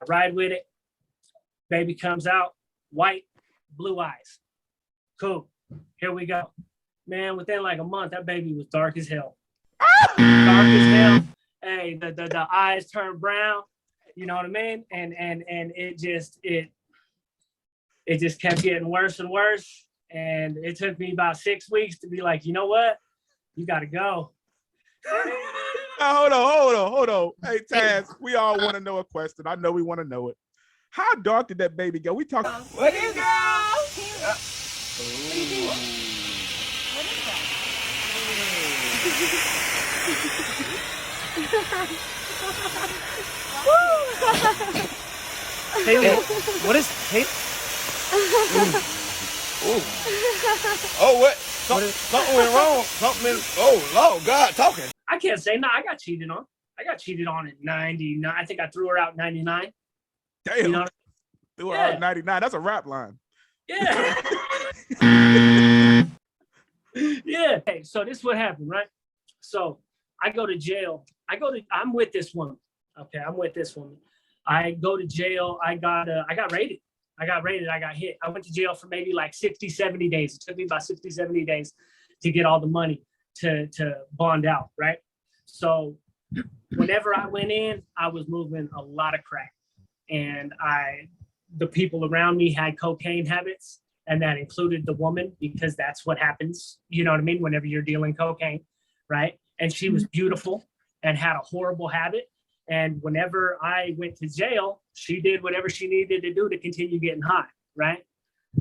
ride with it. Baby comes out, white, blue eyes. Cool. Here we go. Man, within like a month, that baby was dark as hell. Dark as hell. Hey, the eyes turned brown. You know what I mean? And it just kept getting worse and worse. And it took me about 6 weeks to be like, you know what? You got to go. Now, hold on. Hey, Taz, we all want to know a question. I know we want to know it. How dark did that baby go? We talk. What is it? Haley, what is Haley? Oh, what? Something went wrong. Oh, Lord, God, talking. I can't say no. I got cheated on. I got cheated on at 99. I think I threw her out 99. Damn. You know? Threw her out 99. That's a rap line. Yeah. Yeah. Hey, so this is what happened, right? So I go to jail. I'm with this woman. Okay, I'm with this woman. I go to jail. I got raided. I got hit. I went to jail for maybe like 60, 70 days. It took me about 60, 70 days to get all the money to bond out, right? So whenever I went in, I was moving a lot of crack. And the people around me had cocaine habits, and that included the woman, because that's what happens, you know what I mean, whenever you're dealing cocaine, right? And she was beautiful and had a horrible habit. And whenever I went to jail, she did whatever she needed to do to continue getting high, right?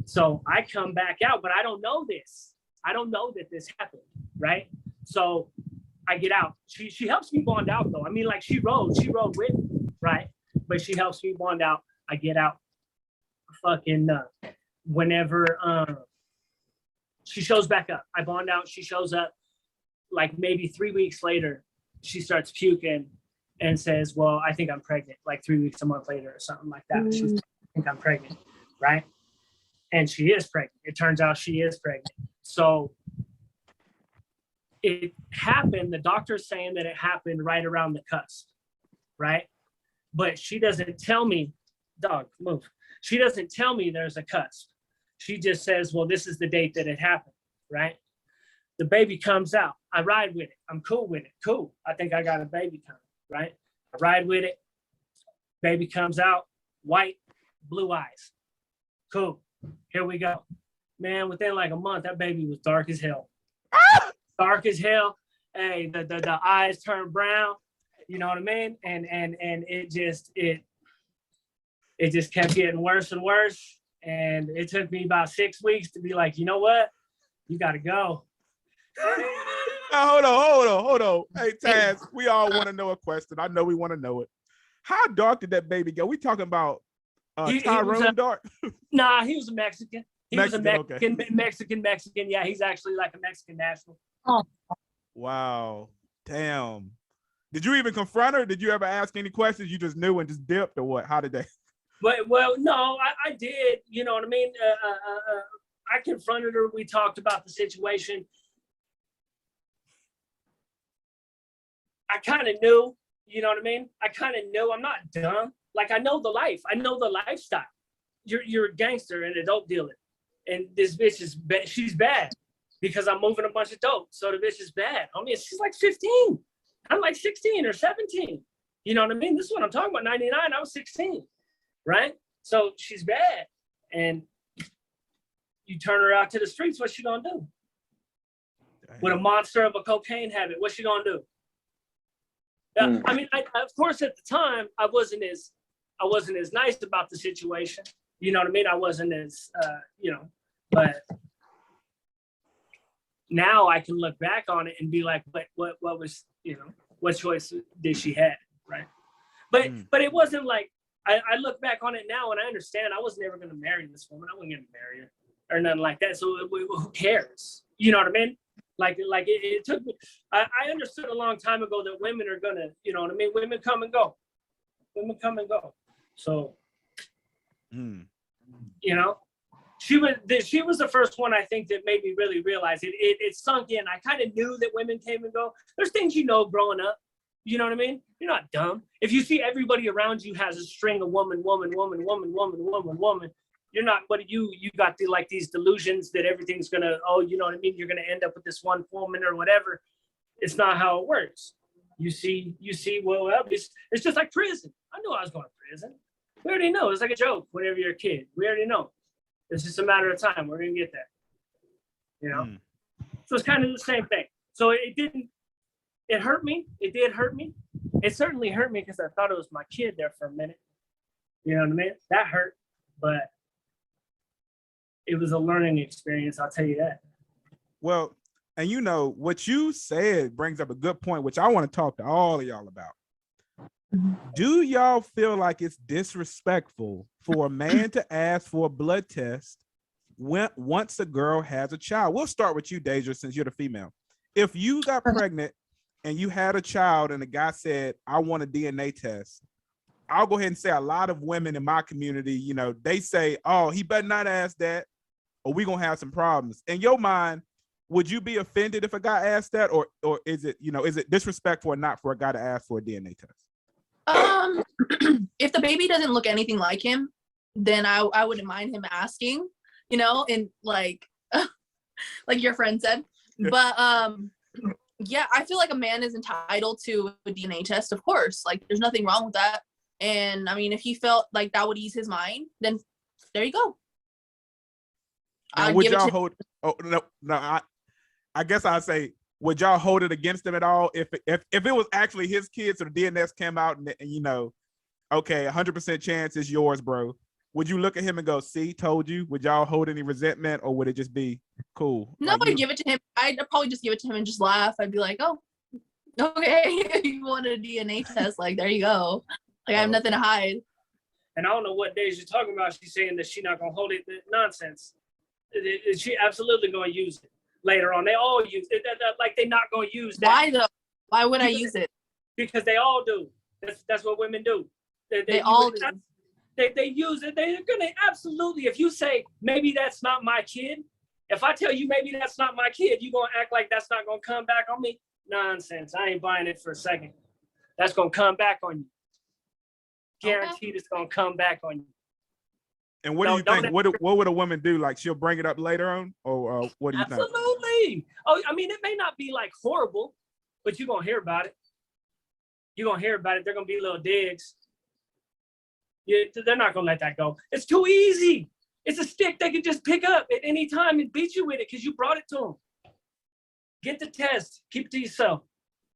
So I come back out, but I don't know this. I don't know that this happened, right? So I get out. She helps me bond out, though. I mean, like she rode with me, right? But she helps me bond out. I get out. Fucking whenever she shows back up, I bond out. She shows up. Like maybe 3 weeks later, she starts puking and says, well, I think I'm pregnant, like 3 weeks, a month later or something like that. She's like, I think I'm pregnant, right? And she is pregnant. It turns out she is pregnant. So it happened, the doctor's saying that it happened right around the cusp, right? But she doesn't tell me, dog, move. She doesn't tell me there's a cusp. She just says, well, this is the date that it happened, right? The baby comes out. I ride with it. I'm cool with it. Cool. I think I got a baby coming, right? I ride with it. Baby comes out, white, blue eyes. Cool. Here we go. Man, within like a month, that baby was dark as hell. Dark as hell. Hey, the eyes turned brown. You know what I mean? And it just kept getting worse and worse. And it took me about 6 weeks to be like, you know what? You got to go. Now, hold on. Hey, Taz, we all want to know a question. I know we want to know it. How dark did that baby go? We talking about Tyrone dark? Nah, he was a Mexican. Was a Mexican, okay. Mexican. Yeah, he's actually like a Mexican national. Oh. Wow. Damn. Did you even confront her? Did you ever ask any questions? You just knew and just dipped, or what? How did they? Well, no, I did. You know what I mean? I confronted her. We talked about the situation. I kind of knew, you know what I mean? I kind of knew. I'm not dumb. Like, I know the life. I know the lifestyle. You're a gangster and a dope dealer. And this bitch is bad. She's bad because I'm moving a bunch of dope. So the bitch is bad. I mean, she's like 15. I'm like 16 or 17. You know what I mean? This is what I'm talking about. 99, I was 16, right? So she's bad. And you turn her out to the streets, what's she gonna do? Damn. With a monster of a cocaine habit, what's she gonna do? I mean, of course, at the time, I wasn't as nice about the situation. You know what I mean? I wasn't as, but now I can look back on it and be like, what was, what choice did she have, right? But it wasn't like, I look back on it now and I understand I was never going to marry this woman. I wasn't going to marry her or nothing like that. So who cares? You know what I mean? Like it took me, I understood a long time ago that women are gonna, you know what I mean? Women come and go. So, she was the first one I think that made me really realize it sunk in. I kind of knew that women came and go. There's things growing up. You know what I mean? You're not dumb. If you see everybody around you has a string of woman, you're not, but you got these delusions that everything's gonna, you know what I mean? You're gonna end up with this one woman or whatever. It's not how it works. You see, well, it's just like prison. I knew I was going to prison. We already know. It's like a joke whenever you're a kid. We already know. It's just a matter of time. We're gonna get there. You know? So it's kind of the same thing. So it hurt me. It did hurt me. It certainly hurt me because I thought it was my kid there for a minute. You know what I mean? That hurt, but it was a learning experience. I'll tell you that. Well, and you know, what you said brings up a good point, which I want to talk to all of y'all about. Do y'all feel like it's disrespectful for a man to ask for a blood test once a girl has a child? We'll start with you, Deja, since you're the female. If you got pregnant and you had a child and the guy said, I want a DNA test, I'll go ahead and say a lot of women in my community, you know, they say, oh, he better not ask that or we're going to have some problems. In your mind, would you be offended if a guy asked that, or is it, you know, is it disrespectful or not for a guy to ask for a DNA test? If the baby doesn't look anything like him, then I wouldn't mind him asking, you know, and like your friend said. But yeah, I feel like a man is entitled to a DNA test, of course. Like, there's nothing wrong with that. And I mean, if he felt like that would ease his mind, then there you go. Would y'all hold? Oh no, I guess I'd say, would y'all hold it against him at all if it was actually his kid, so the DNA came out and you know, okay, 100% chance is yours, bro? Would you look at him and go, "See, told you"? Would y'all hold any resentment, or would it just be cool? No, I'd give it to him. I'd probably just give it to him and just laugh. I'd be like, "Oh, okay, you wanted a DNA test? Like, there you go. Like, I have nothing to hide." And I don't know what days you're talking about. She's saying that she's not gonna hold it. Nonsense. She absolutely gonna use it later on. They all use it. Like, they're not gonna use that. Why though? Why would I use it? Because they all do. That's what women do. They all do. They use it. They're gonna absolutely. If you say maybe that's not my kid, if I tell you maybe that's not my kid, you gonna act like that's not gonna come back on me? Nonsense. I ain't buying it for a second. That's gonna come back on you. Guaranteed, it's gonna come back on you. And what do you think? What would a woman do? Like, she'll bring it up later on, or what do you think? Absolutely. Oh, I mean, it may not be like horrible, but you're gonna hear about it. You're gonna hear about it. They're gonna be little digs. They're not gonna let that go. It's too easy. It's a stick they can just pick up at any time and beat you with it because you brought it to them. Get the test. Keep it to yourself.